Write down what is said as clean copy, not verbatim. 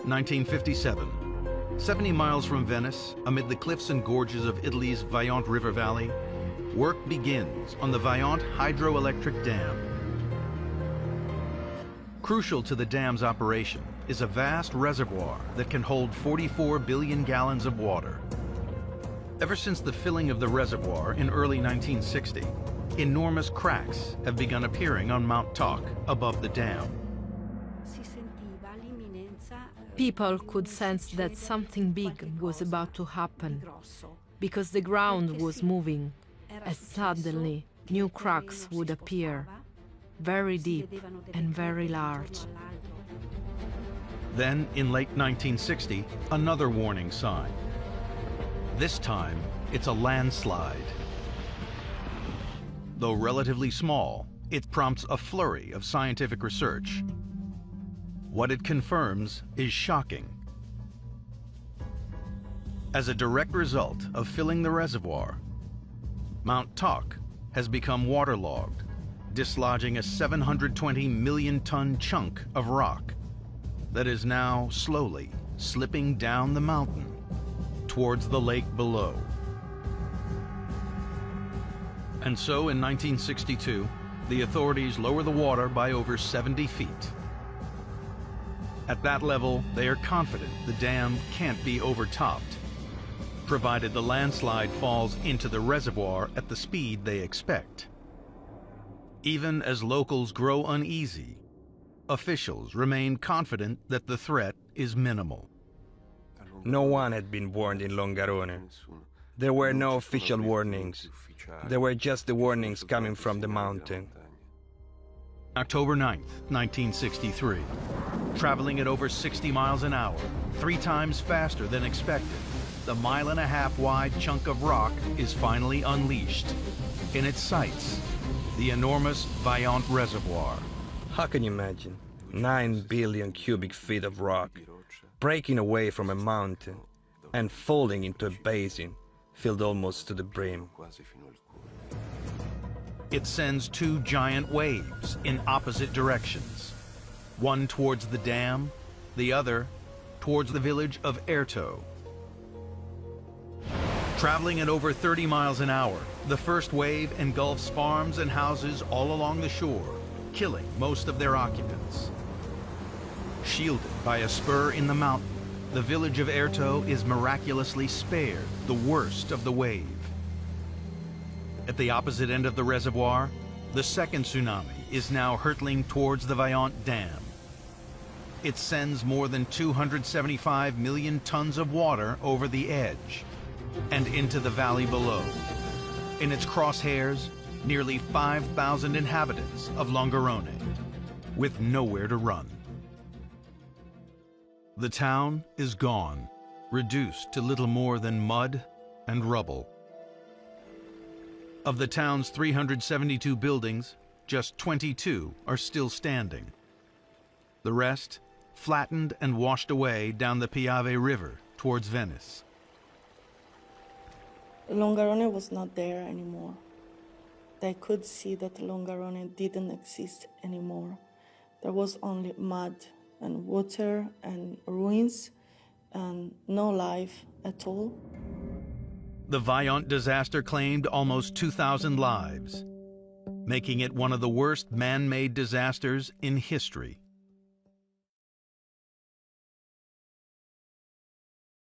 1957. 70 miles from Venice, amid the cliffs and gorges of Italy's Vajont River Valley, work begins on the Vajont hydroelectric dam. Crucial to the dam's operation is a vast reservoir that can hold 44 billion gallons of water. Ever since the filling of the reservoir in early 1960, enormous cracks have begun appearing on Mount Toc above the dam. People could sense that something big was about to happen, because the ground was moving, as suddenly new cracks would appear, very deep and very large. Then, in late 1960, another warning sign. This time, it's a landslide. Though relatively small, it prompts a flurry of scientific research. What it confirms is shocking. As a direct result of filling the reservoir, Mount Toc has become waterlogged, dislodging a 720 million ton chunk of rock that is now slowly slipping down the mountain towards the lake below. And so in 1962, the authorities lower the water by over 70 feet. At that level, they are confident the dam can't be overtopped, provided the landslide falls into the reservoir at the speed they expect. Even as locals grow uneasy, officials remain confident that the threat is minimal. No one had been warned in Longarone. There were no official warnings. There were just the warnings coming from the mountain. October 9th, 1963. Traveling at over 60 miles an hour, 3 times faster than expected, the 1.5 mile wide chunk of rock is finally unleashed. In its sights, the enormous Vajont Reservoir. How can you imagine? 9 billion cubic feet of rock, breaking away from a mountain and falling into a basin filled almost to the brim. It sends 2 giant waves in opposite directions, one towards the dam, the other towards the village of Erto. Traveling at over 30 miles an hour, the first wave engulfs farms and houses all along the shore, killing most of their occupants. Shielded by a spur in the mountain, the village of Erto is miraculously spared the worst of the wave. At the opposite end of the reservoir, the second tsunami is now hurtling towards the Vajont Dam. It sends more than 275 million tons of water over the edge and into the valley below. In its crosshairs, nearly 5,000 inhabitants of Longarone, with nowhere to run. The town is gone, reduced to little more than mud and rubble. Of the town's 372 buildings, just 22 are still standing. The rest flattened and washed away down the Piave River towards Venice. Longarone was not there anymore. They could see that Longarone didn't exist anymore. There was only mud and water and ruins and no life at all. The Vajont disaster claimed almost 2,000 lives, making it one of the worst man-made disasters in history.